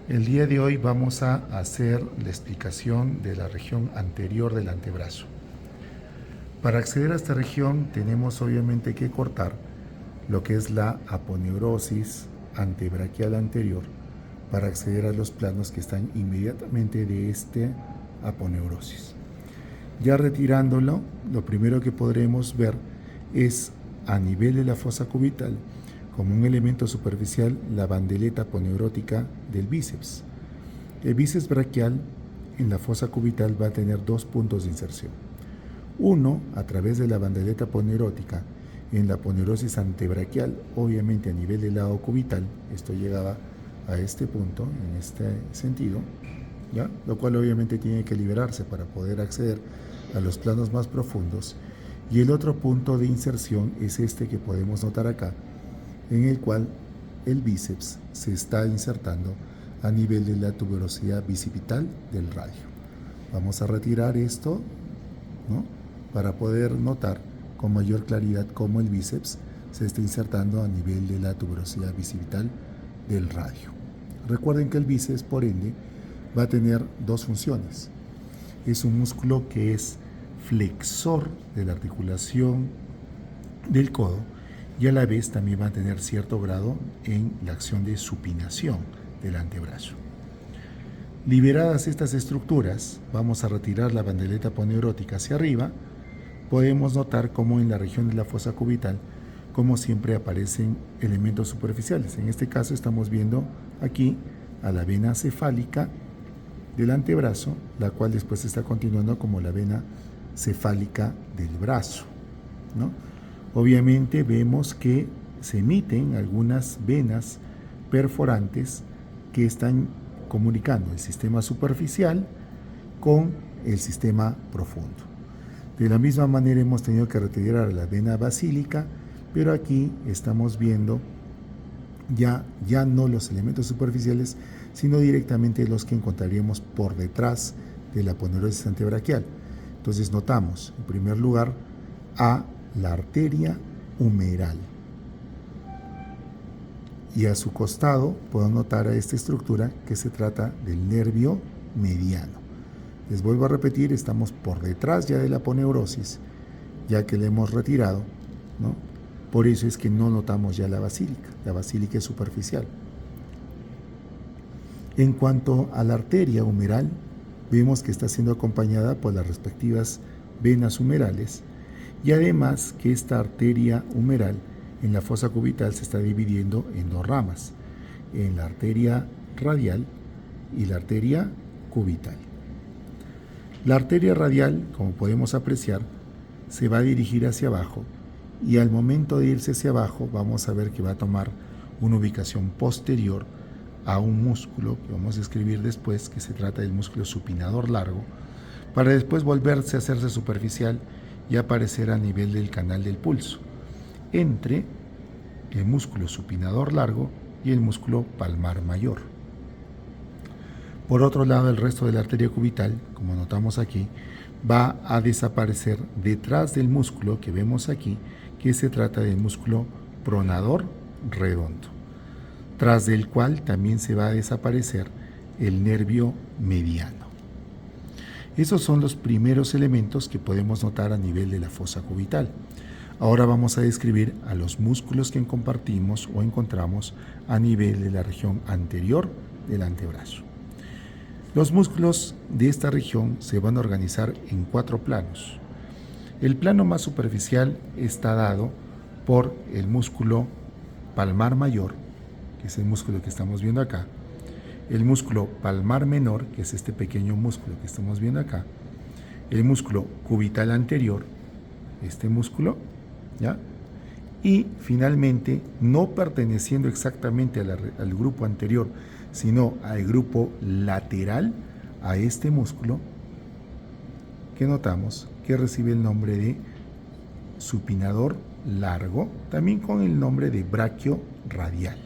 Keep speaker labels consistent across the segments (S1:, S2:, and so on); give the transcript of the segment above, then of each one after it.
S1: El día de hoy vamos a hacer la explicación de la región anterior del antebrazo. Para acceder a esta región tenemos obviamente que cortar lo que es la aponeurosis antebraquial anterior para acceder a los planos que están inmediatamente de este aponeurosis. Ya retirándolo, lo primero que podremos ver es a nivel de la fosa cubital como un elemento superficial la bandeleta aponeurótica del bíceps. El bíceps braquial en la fosa cubital va a tener dos puntos de inserción. Uno a través de la bandeleta aponeurótica en la aponeurosis antebraquial, obviamente a nivel del lado cubital, esto llegaba a este punto, en este sentido, ¿ya? Lo cual obviamente tiene que liberarse para poder acceder a los planos más profundos. Y el otro punto de inserción es este que podemos notar acá, en el cual el bíceps se está insertando a nivel de la tuberosidad bicipital del radio. Vamos a retirar esto, ¿no?, para poder notar con mayor claridad cómo el bíceps se está insertando a nivel de la tuberosidad bicipital del radio. Recuerden que el bíceps, por ende, va a tener dos funciones. Es un músculo que es flexor de la articulación del codo y a la vez también va a tener cierto grado en la acción de supinación del antebrazo. Liberadas estas estructuras, vamos a retirar la bandeleta aponeurótica hacia arriba. Podemos notar cómo en la región de la fosa cubital, como siempre, aparecen elementos superficiales. En este caso estamos viendo aquí a la vena cefálica del antebrazo, la cual después está continuando como la vena cefálica del brazo, ¿no? Obviamente vemos que se emiten algunas venas perforantes que están comunicando el sistema superficial con el sistema profundo. De la misma manera hemos tenido que retirar la vena basílica, pero aquí estamos viendo ya no los elementos superficiales, sino directamente los que encontraríamos por detrás de la aponeurosis antebraquial. Entonces notamos, en primer lugar, a la arteria humeral. Y a su costado puedo notar a esta estructura que se trata del nervio mediano. Les vuelvo a repetir, estamos por detrás ya de la aponeurosis, ya que la hemos retirado, ¿no? Por eso es que no notamos ya la basílica es superficial. En cuanto a la arteria humeral, vemos que está siendo acompañada por las respectivas venas humerales y además que esta arteria humeral en la fosa cubital se está dividiendo en dos ramas, en la arteria radial y la arteria cubital. La arteria radial, como podemos apreciar, se va a dirigir hacia abajo y al momento de irse hacia abajo vamos a ver que va a tomar una ubicación posterior a un músculo que vamos a escribir después, que se trata del músculo supinador largo, para después volverse a hacerse superficial y aparecer a nivel del canal del pulso, entre el músculo supinador largo y el músculo palmar mayor. Por otro lado, el resto de la arteria cubital, como notamos aquí, va a desaparecer detrás del músculo que vemos aquí, que se trata del músculo pronador redondo, tras del cual también se va a desaparecer el nervio mediano. Esos son los primeros elementos que podemos notar a nivel de la fosa cubital. Ahora vamos a describir a los músculos que compartimos o encontramos a nivel de la región anterior del antebrazo. Los músculos de esta región se van a organizar en 4 planos. El plano más superficial está dado por el músculo palmar mayor, que es el músculo que estamos viendo acá, el músculo palmar menor, que es este pequeño músculo que estamos viendo acá, el músculo cubital anterior, este músculo, ¿ya? Y finalmente, no perteneciendo exactamente al grupo anterior, sino al grupo lateral a este músculo, que notamos que recibe el nombre de supinador largo, también con el nombre de braquio radial,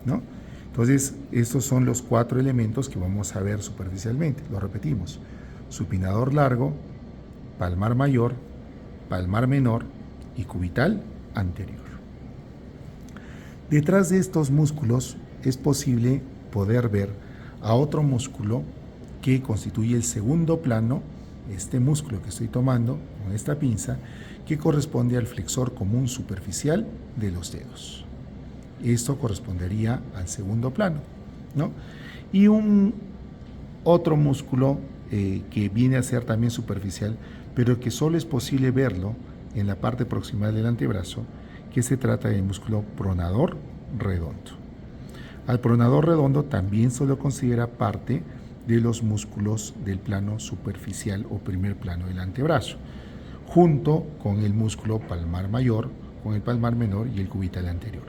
S1: ¿no? Entonces, estos son los 4 elementos que vamos a ver superficialmente. Lo repetimos: supinador largo, palmar mayor, palmar menor y cubital anterior. Detrás de estos músculos es posible poder ver a otro músculo que constituye el segundo plano, este músculo que estoy tomando con esta pinza, que corresponde al flexor común superficial de los dedos. Esto correspondería al segundo plano, ¿no? Y un otro músculo que viene a ser también superficial, pero que solo es posible verlo en la parte proximal del antebrazo, que se trata del músculo pronador redondo. Al pronador redondo también se lo considera parte de los músculos del plano superficial o primer plano del antebrazo, junto con el músculo palmar mayor, con el palmar menor y el cubital anterior.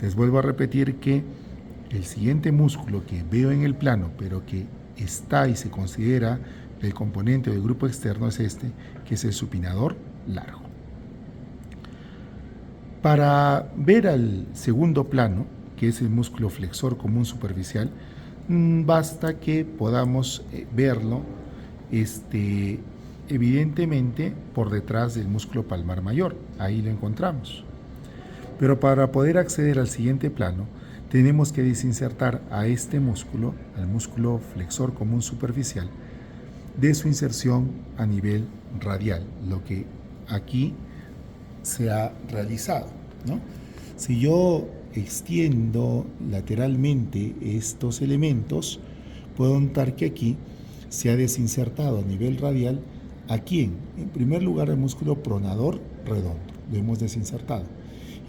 S1: Les vuelvo a repetir que el siguiente músculo que veo en el plano, pero que está y se considera el componente del grupo externo, es este, que es el supinador largo. Para ver al segundo plano, que es el músculo flexor común superficial, basta que podamos verlo evidentemente por detrás del músculo palmar mayor. Ahí lo encontramos. Pero para poder acceder al siguiente plano, tenemos que desinsertar a este músculo, al músculo flexor común superficial, de su inserción a nivel radial, lo que aquí se ha realizado, ¿no? Si yo extiendo lateralmente estos elementos, puedo notar que aquí se ha desinsertado a nivel radial a quién. En primer lugar, el músculo pronador redondo, lo hemos desinsertado.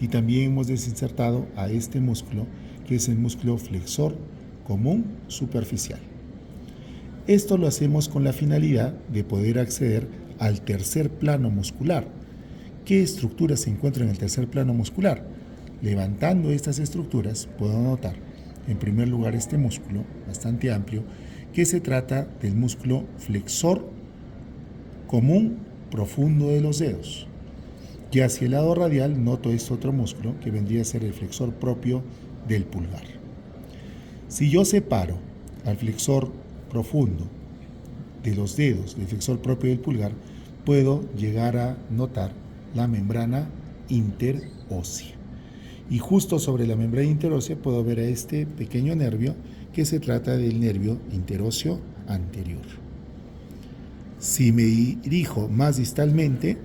S1: Y también hemos desinsertado a este músculo, que es el músculo flexor común superficial. Esto lo hacemos con la finalidad de poder acceder al tercer plano muscular. ¿Qué estructuras se encuentran en el tercer plano muscular? Levantando estas estructuras, puedo notar, en primer lugar, este músculo bastante amplio, que se trata del músculo flexor común profundo de los dedos. Y hacia el lado radial noto este otro músculo, que vendría a ser el flexor propio del pulgar. Si yo separo al flexor profundo de los dedos del flexor propio del pulgar, puedo llegar a notar la membrana interósea. Y justo sobre la membrana interósea puedo ver a este pequeño nervio, que se trata del nervio interóseo anterior. Si me dirijo más distalmente,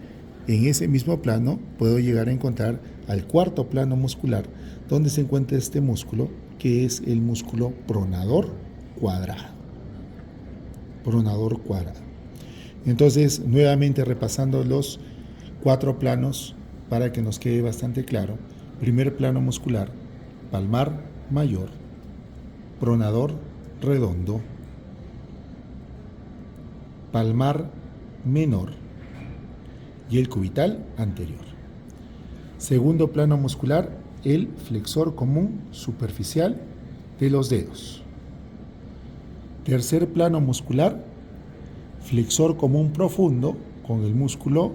S1: en ese mismo plano puedo llegar a encontrar al cuarto plano muscular, donde se encuentra este músculo, que es el músculo pronador cuadrado. Pronador cuadrado. Entonces, nuevamente repasando los 4 planos para que nos quede bastante claro. Primer plano muscular, palmar mayor, pronador redondo, palmar menor y el cubital anterior. Segundo plano muscular, el flexor común superficial de los dedos. Tercer plano muscular, flexor común profundo con el músculo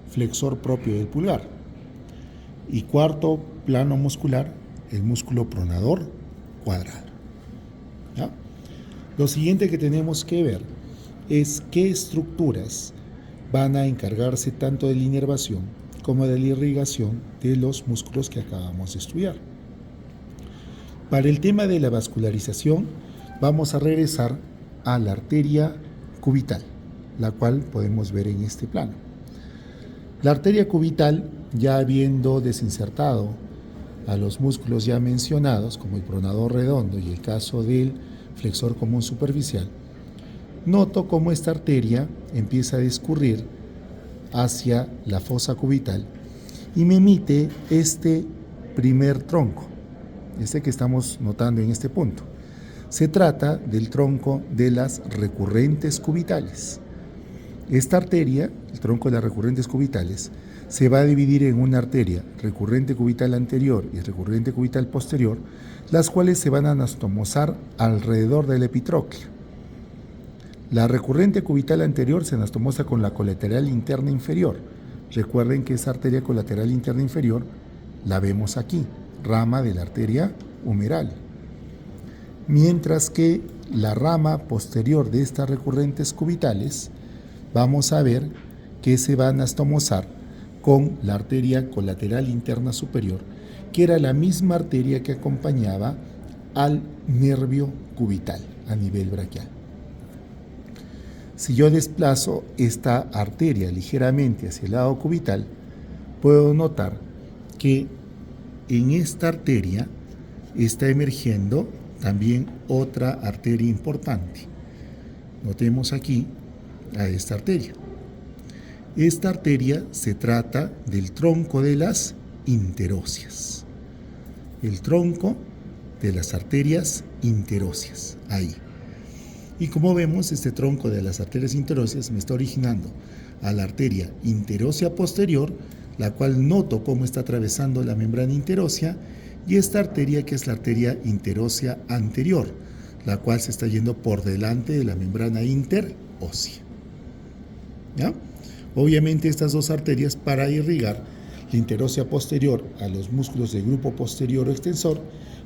S1: flexor propio del pulgar. Y cuarto plano muscular, el músculo pronador cuadrado. ¿Ya? Lo siguiente que tenemos que ver es qué estructuras van a encargarse tanto de la inervación como de la irrigación de los músculos que acabamos de estudiar. Para el tema de la vascularización, vamos a regresar a la arteria cubital, la cual podemos ver en este plano. La arteria cubital, ya habiendo desinsertado a los músculos ya mencionados, como el pronador redondo y el caso del flexor común superficial, noto cómo esta arteria empieza a discurrir hacia la fosa cubital y me emite este primer tronco, este que estamos notando en este punto. Se trata del tronco de las recurrentes cubitales. Esta arteria, el tronco de las recurrentes cubitales, se va a dividir en una arteria recurrente cubital anterior y recurrente cubital posterior, las cuales se van a anastomosar alrededor del epitrócleo. La recurrente cubital anterior se anastomosa con la colateral interna inferior. Recuerden que esa arteria colateral interna inferior la vemos aquí, rama de la arteria humeral. Mientras que la rama posterior de estas recurrentes cubitales, vamos a ver que se va a anastomosar con la arteria colateral interna superior, que era la misma arteria que acompañaba al nervio cubital a nivel braquial. Si yo desplazo esta arteria ligeramente hacia el lado cubital, puedo notar que en esta arteria está emergiendo también otra arteria importante. Notemos aquí a esta arteria. Esta arteria se trata del tronco de las interóseas. El tronco de las arterias interóseas, ahí. Y como vemos, este tronco de las arterias interóseas me está originando a la arteria interósea posterior, la cual noto cómo está atravesando la membrana interósea, y esta arteria que es la arteria interósea anterior, la cual se está yendo por delante de la membrana interósea. ¿Ya? Obviamente estas dos arterias, para irrigar la interósea posterior a los músculos del grupo posterior o extensor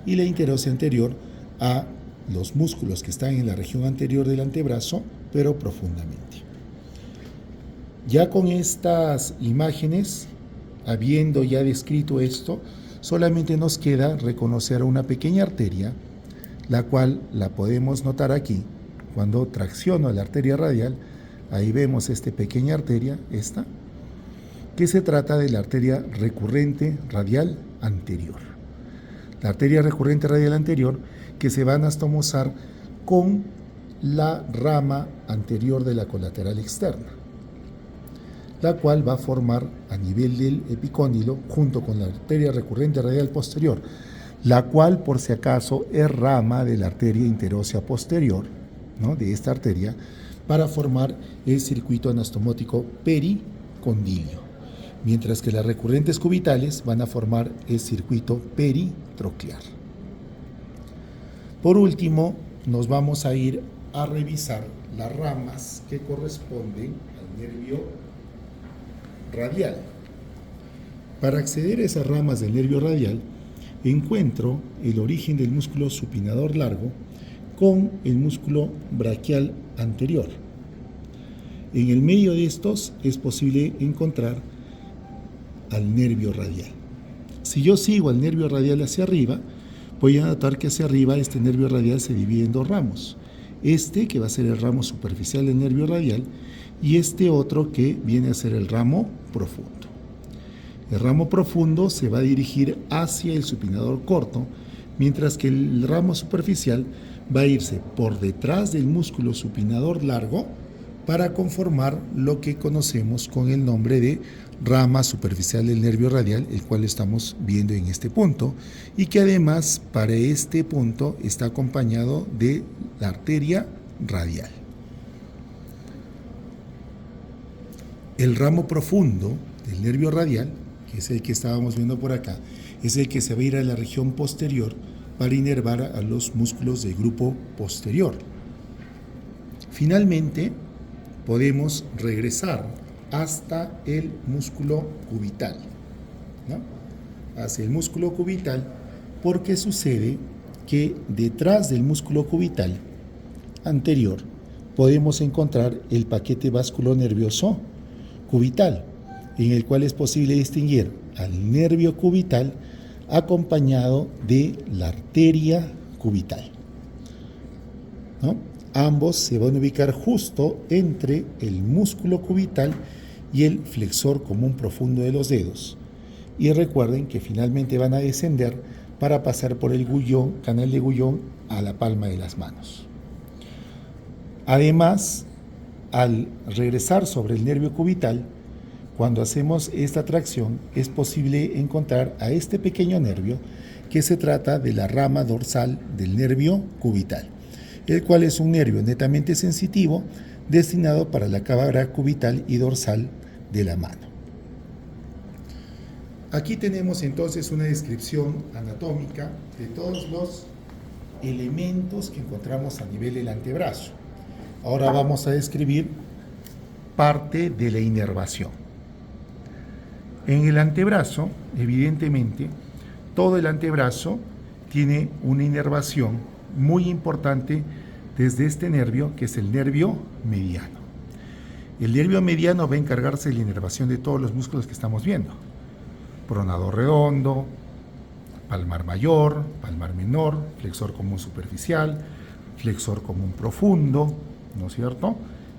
S1: y la interósea anterior a los músculos que están en la región anterior del antebrazo, pero profundamente. Ya con estas imágenes, habiendo ya descrito esto, solamente nos queda reconocer una pequeña arteria, la cual la podemos notar aquí. Cuando tracciono la arteria radial, ahí vemos esta pequeña arteria, esta, que se trata de la arteria recurrente radial anterior. La arteria recurrente radial anterior que se va a anastomosar con la rama anterior de la colateral externa, la cual va a formar a nivel del epicóndilo junto con la arteria recurrente radial posterior, la cual por si acaso es rama de la arteria interósea posterior, ¿no?, de esta arteria, para formar el circuito anastomótico pericondilio, mientras que las recurrentes cubitales van a formar el circuito peritroclear. Por último, nos vamos a ir a revisar las ramas que corresponden al nervio radial. Para acceder a esas ramas del nervio radial, encuentro el origen del músculo supinador largo con el músculo braquial anterior. En el medio de estos es posible encontrar al nervio radial. Si yo sigo al nervio radial hacia arriba, voy a notar que hacia arriba este nervio radial se divide en dos ramos. Este que va a ser el ramo superficial del nervio radial y este otro que viene a ser el ramo profundo. El ramo profundo se va a dirigir hacia el supinador corto, mientras que el ramo superficial va a irse por detrás del músculo supinador largo para conformar lo que conocemos con el nombre de rama superficial del nervio radial, el cual estamos viendo en este punto, y que además para este punto está acompañado de la arteria radial. El ramo profundo del nervio radial, que es el que estábamos viendo por acá, es el que se va a ir a la región posterior para inervar a los músculos del grupo posterior. Finalmente, podemos regresar hasta el músculo cubital, ¿no?, hacia el músculo cubital, porque sucede que detrás del músculo cubital anterior podemos encontrar el paquete vasculonervioso cubital, en el cual es posible distinguir al nervio cubital acompañado de la arteria cubital, ¿no? Ambos se van a ubicar justo entre el músculo cubital y el flexor común profundo de los dedos. Y recuerden que finalmente van a descender para pasar por el gullón, canal de gullón, a la palma de las manos. Además, al regresar sobre el nervio cubital, cuando hacemos esta tracción, es posible encontrar a este pequeño nervio que se trata de la rama dorsal del nervio cubital, el cual es un nervio netamente sensitivo destinado para la cámara cubital y dorsal de la mano. Aquí tenemos entonces una descripción anatómica de todos los elementos que encontramos a nivel del antebrazo. Ahora vamos a describir parte de la inervación. En el antebrazo, evidentemente, todo el antebrazo tiene una inervación muy importante desde este nervio, que es el nervio mediano. El nervio mediano va a encargarse de la inervación de todos los músculos que estamos viendo: pronador redondo, palmar mayor, palmar menor, flexor común superficial, flexor común profundo, ¿no es cierto?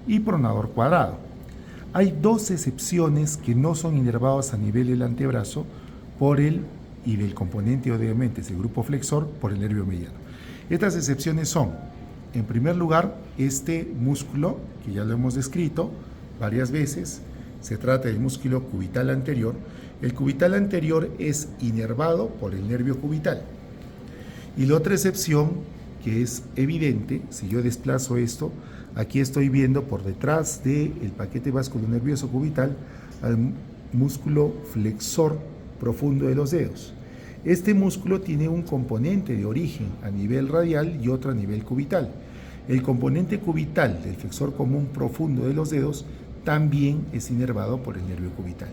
S1: Y pronador cuadrado. Hay dos excepciones que no son inervados a nivel del antebrazo y del componente, obviamente, es el grupo flexor, por el nervio mediano. Estas excepciones son, en primer lugar, este músculo, que ya lo hemos descrito varias veces, se trata del músculo cubital anterior. El cubital anterior es inervado por el nervio cubital. Y la otra excepción, que es evidente, si yo desplazo esto, aquí estoy viendo por detrás del paquete vasculonervioso cubital al músculo flexor profundo de los dedos. Este músculo tiene un componente de origen a nivel radial y otro a nivel cubital. El componente cubital del flexor común profundo de los dedos también es inervado por el nervio cubital.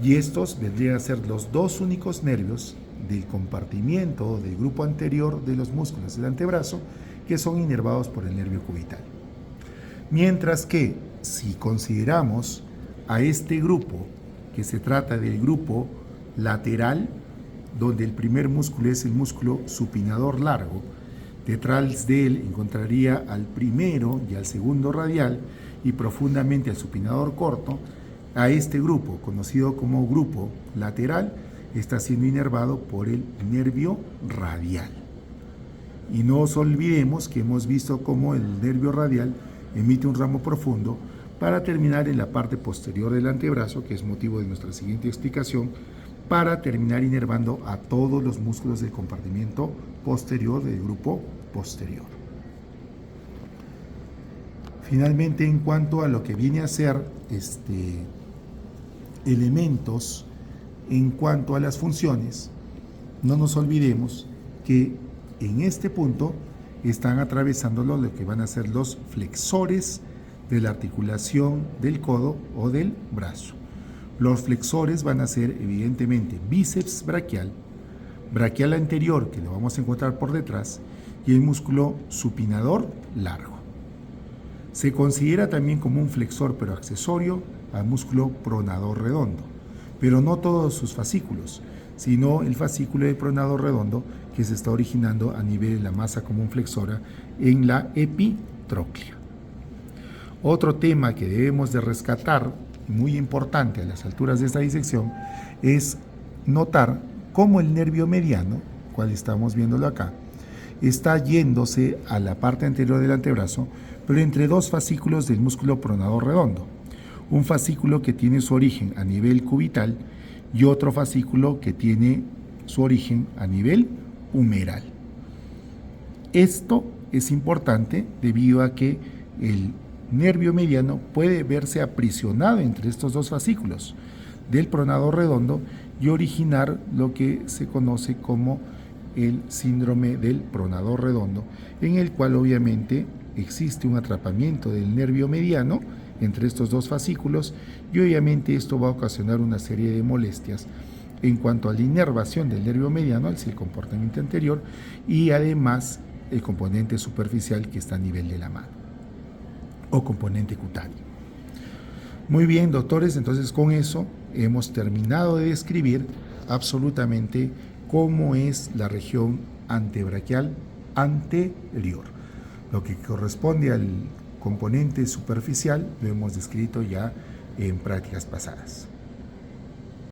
S1: Y estos vendrían a ser los dos únicos nervios del compartimiento del grupo anterior de los músculos del antebrazo que son inervados por el nervio cubital. Mientras que si consideramos a este grupo, que se trata del grupo lateral, donde el primer músculo es el músculo supinador largo, detrás de él encontraría al primero y al segundo radial y profundamente al supinador corto. A este grupo, conocido como grupo lateral, está siendo inervado por el nervio radial. Y no os olvidemos que hemos visto cómo el nervio radial emite un ramo profundo para terminar en la parte posterior del antebrazo, que es motivo de nuestra siguiente explicación, para terminar inervando a todos los músculos del compartimiento posterior del grupo posterior. Finalmente, en cuanto a lo que viene a ser elementos en cuanto a las funciones, no nos olvidemos que en este punto están atravesándolo lo que van a ser los flexores de la articulación del codo o del brazo. Los flexores van a ser evidentemente bíceps braquial, braquial anterior, que lo vamos a encontrar por detrás, y el músculo supinador largo. Se considera también como un flexor, pero accesorio, al músculo pronador redondo, pero no todos sus fascículos, sino el fascículo de pronador redondo que se está originando a nivel de la masa común flexora en la epitróclea. Otro tema que debemos de rescatar, muy importante a las alturas de esta disección, es notar cómo el nervio mediano, cual estamos viéndolo acá, está yéndose a la parte anterior del antebrazo, pero entre dos fascículos del músculo pronador redondo. Un fascículo que tiene su origen a nivel cubital y otro fascículo que tiene su origen a nivel humeral. Esto es importante debido a que el nervio mediano puede verse aprisionado entre estos dos fascículos del pronador redondo y originar lo que se conoce como el síndrome del pronador redondo, en el cual obviamente existe un atrapamiento del nervio mediano entre estos dos fascículos y obviamente esto va a ocasionar una serie de molestias en cuanto a la inervación del nervio mediano, es el comportamiento anterior, y además el componente superficial que está a nivel de la mano o componente cutáneo. Muy bien, doctores, entonces con eso hemos terminado de describir absolutamente cómo es la región antebraquial anterior. Lo que corresponde al componente superficial lo hemos descrito ya en prácticas pasadas.